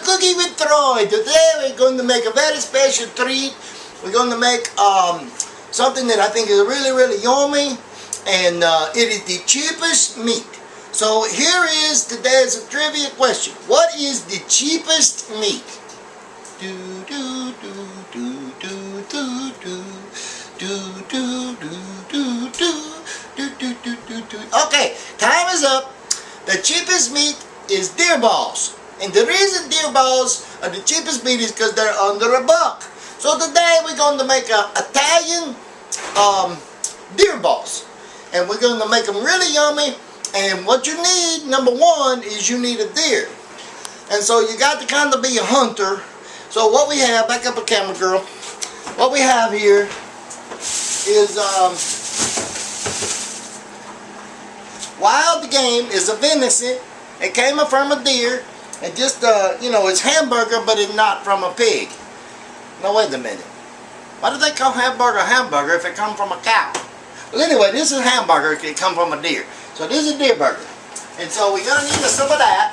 Cookie with Troy. Today we're going to make a very special treat. We're going to make something that I think is really, really yummy, and it is the cheapest meat. So here is today's trivia question. What is the cheapest meat? Do do do do do do do do do do do do do. Okay, time is up. The cheapest meat is deer balls. And the reason deer balls are the cheapest meat is because they're under $1. So today we're going to make a Italian deer balls. And we're going to make them really yummy. And what you need, number one, is you need a deer. And so you got to kind of be a hunter. So what we have, back up a camera girl. What we have here is wild game is a venison. It came from a deer. And just, you know, it's hamburger, but it's not from a pig. Now, wait a minute. Why do they call hamburger if it comes from a cow? Well, anyway, this is hamburger if it comes from a deer. So this is deer burger. And so we're going to need some of that.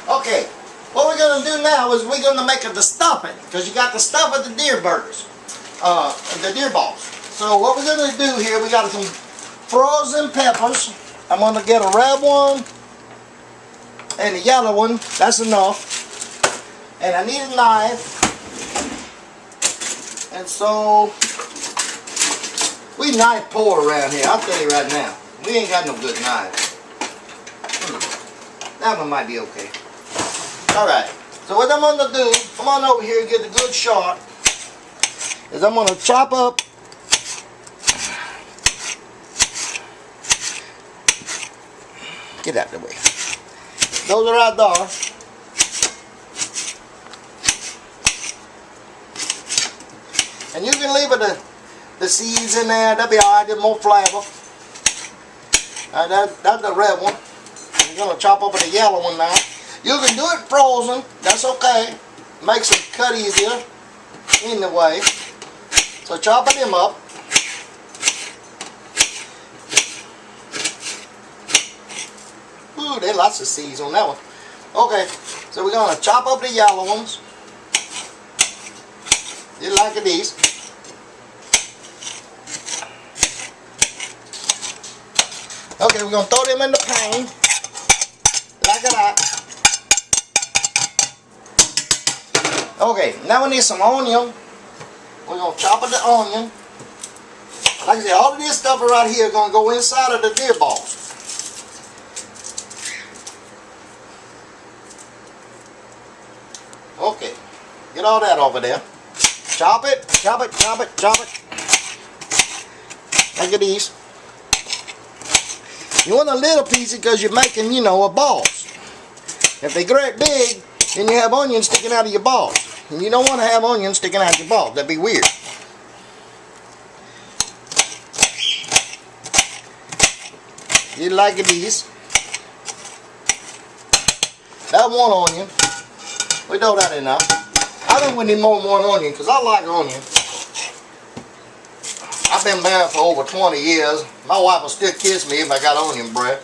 Okay. What we're going to do now is we're going to make the stuffing. Because you got the stuff of the deer burgers. The deer balls. So what we're going to do here, we got some frozen peppers. I'm going to get a red one. And the yellow one, that's enough. And I need a knife. And so, we knife poor around here, I'll tell you right now. We ain't got no good knives. That one might be okay. Alright, so what I'm going to do, come on over here and get a good shot, is I'm going to chop up get out of the way. Those are right there. And you can leave it the seeds in there. That'll be alright, get more flavor. That's the red one. I'm going to chop up the yellow one now. You can do it frozen. That's okay. Makes it cut easier anyway. So chop them up. Ooh, there's lots of seeds on that one. Okay, so we're going to chop up the yellow ones. Just like these. Okay, we're going to throw them in the pan. Like that. Okay, now we need some onion. We're going to chop up the onion. Like I said, all of this stuff right here is going to go inside of the deer balls. Okay, get all that over there. Chop it, chop it, chop it, chop it. Look at these. You want a little piece because you're making, you know, a balls. If they get big, then you have onions sticking out of your balls. And you don't want to have onions sticking out of your balls. That'd be weird. You like these. That one onion. We know that enough. I think we need more than one onion because I like onion. I've been married for over 20 years. My wife will still kiss me if I got onion breath.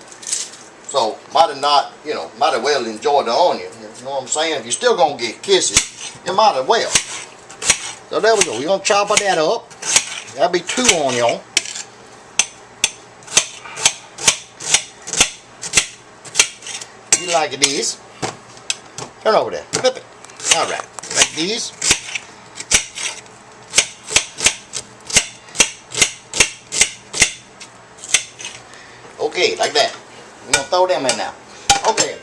So, might have not, you know, might as well enjoy the onion. You know what I'm saying? If you're still going to get kisses, you might as well. So there we go. We're going to chop that up. That'll be 2 onions. You like these? Turn over there. Flip it. Alright. Like these. Okay, like that. We're going to throw them in now. Okay.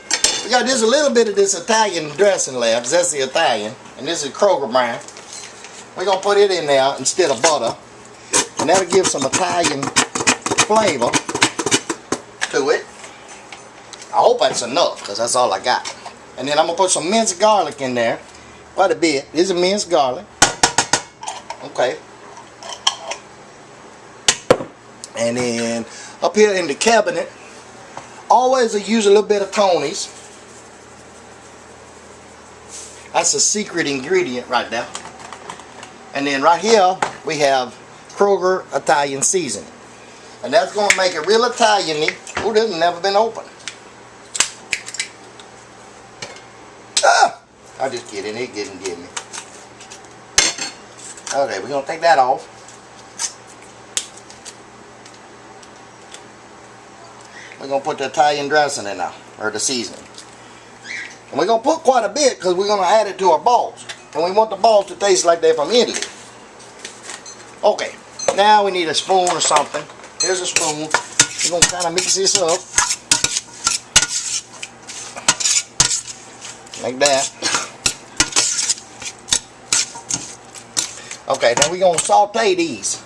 We got just a little bit of this Italian dressing left. That's the Italian. And this is Kroger brand. We're going to put it in there instead of butter. And that'll give some Italian flavor to it. I hope that's enough because that's all I got. And then I'm going to put some minced garlic in there. Quite a bit. This is minced garlic. Okay. And then up here in the cabinet, always I use a little bit of Tony's. That's a secret ingredient right there. And then right here we have Kroger Italian seasoning. And that's going to make it real Italian-y. Oh, this has never been opened. I'm just kidding, it didn't get me. Okay, we're gonna take that off. We're gonna put the Italian dressing in now, or the seasoning. And we're gonna put quite a bit because we're gonna add it to our balls. And we want the balls to taste like they're from Italy. Okay, now we need a spoon or something. Here's a spoon. We're gonna kind of mix this up. Like that. Okay, then we're gonna saute these.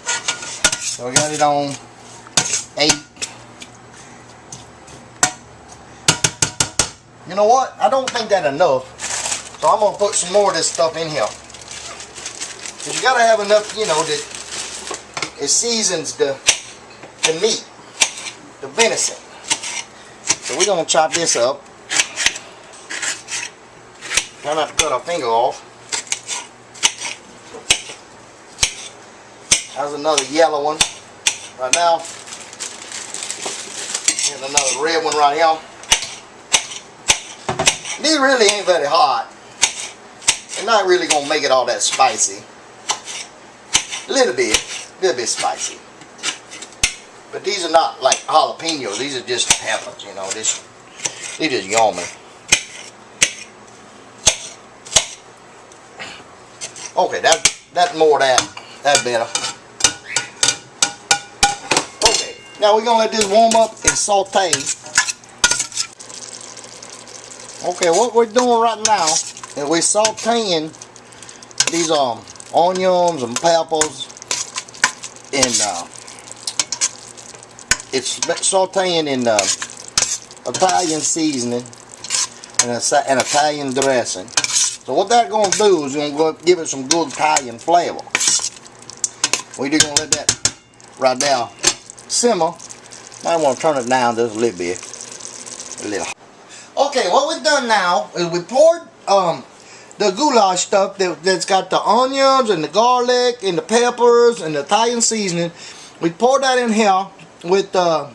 So we got it on 8. You know what? I don't think that's enough. So I'm going to put some more of this stuff in here. Because you got to have enough, you know, that it seasons the meat, the venison. So we're going to chop this up. Try not to cut our finger off. There's another yellow one right now. Here's another red one right here. These really ain't very hot. They're not really gonna make it all that spicy. A little bit spicy. But these are not like jalapenos. These are just peppers, you know. They're just yummy. Okay, that's more of that. That's better. Okay, now we're gonna let this warm up and saute. Okay, what we're doing right now is we're sauteing these onions and peppers, and it's sauteing in Italian seasoning and an Italian dressing. So what that's going to do is going to give it some good Italian flavor. We're just going to let that right there simmer. Might want to turn it down just a little bit. A little. Okay, what we've done now is we poured the goulash stuff that's got the onions and the garlic and the peppers and the Italian seasoning. We poured that in here with the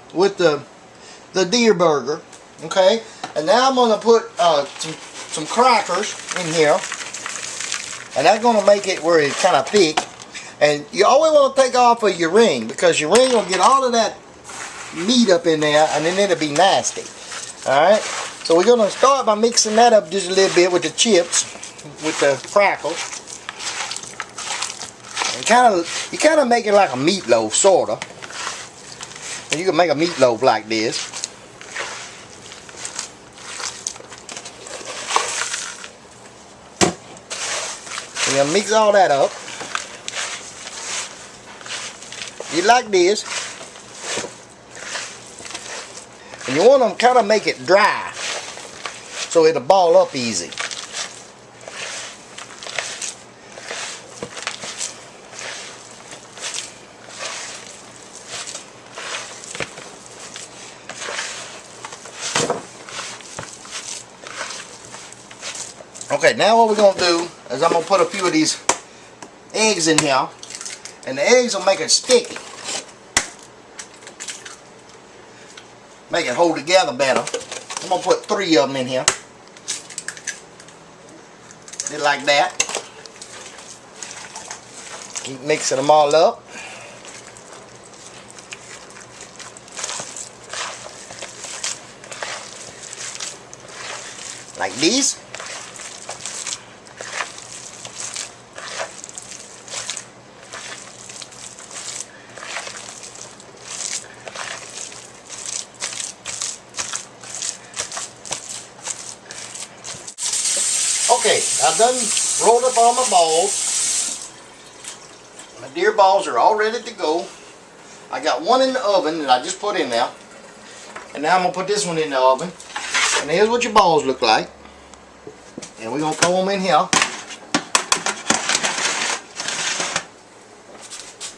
deer burger. Okay, and now I'm gonna put some crackers in here, and that's gonna make it where it's kind of thick. And you always want to take off of your ring, because your ring will get all of that meat up in there, and then it'll be nasty. All right. So we're going to start by mixing that up just a little bit with the chips, with the crackles. And you kind of make it like a meatloaf, sort of. And you can make a meatloaf like this. We're going to mix all that up. You like this. And you want to kind of make it dry, so it'll ball up easy. Okay, now what we're going to do is I'm going to put a few of these eggs in here, and the eggs will make it sticky. Make it hold together better. I'm going to put 3 of them in here. Just like that. Keep mixing them all up. Like these. Okay, I've done rolled up all my balls. My deer balls are all ready to go. I got one in the oven that I just put in there. And now I'm going to put this one in the oven. And here's what your balls look like. And we're going to throw them in here.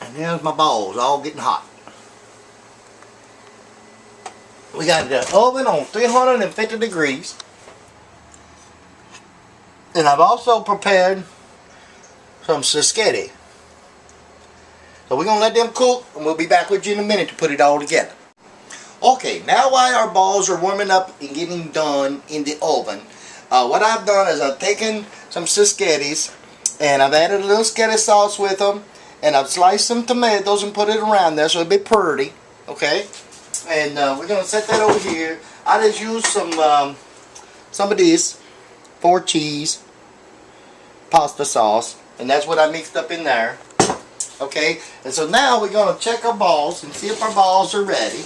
And there's my balls all getting hot. We got the oven on 350 degrees. And I've also prepared some skiddy. So we're going to let them cook, and we'll be back with you in a minute to put it all together. Okay, now while our balls are warming up and getting done in the oven, What I've done is I've taken some skiddies and I've added a little skiddy sauce with them, and I've sliced some tomatoes and put it around there so it'll be pretty. Okay, and we're gonna set that over here. I just used some of this 4 cheese pasta sauce, and that's what I mixed up in there. Okay, and so now we're gonna check our balls and see if our balls are ready.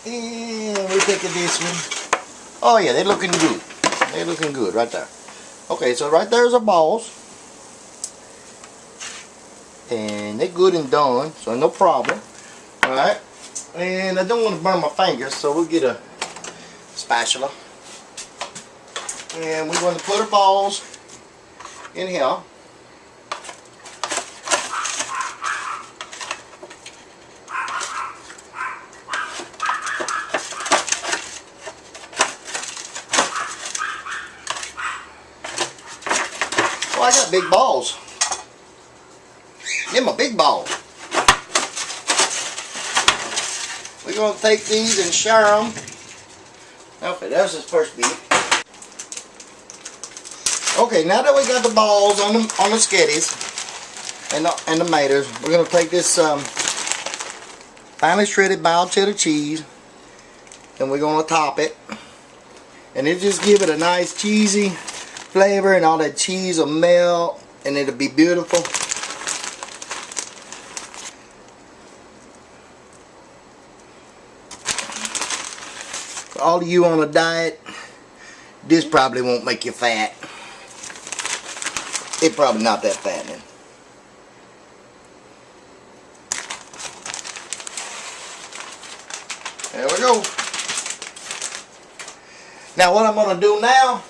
And we're taking this one. Oh yeah, they're looking good. They're looking good right there. Okay, so right there's our balls. And they're good and done, so no problem. Alright. And I don't want to burn my fingers, so we'll get a spatula. And we're going to put our balls in here. Oh, I got big balls. Them are big balls. We're going to take these and share them. Okay, that's the first bit. Okay, now that we got the balls on the skiddies and the tomatoes, we're going to take this finely shredded mild cheddar cheese, and we're going to top it. And it just give it a nice cheesy flavor, and all that cheese will melt, and it'll be beautiful. For all of you on a diet, this probably won't make you fat. It's probably not that fattening. There we go. Now what I'm going to do now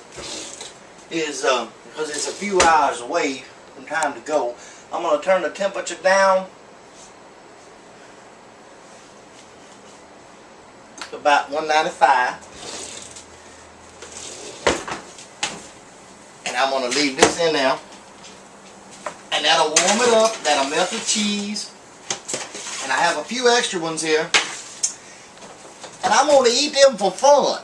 is, because it's a few hours away from time to go, I'm going to turn the temperature down to about 195. And I'm going to leave this in there. And that'll warm it up, that'll melt the cheese. And I have a few extra ones here. And I'm going to eat them for fun.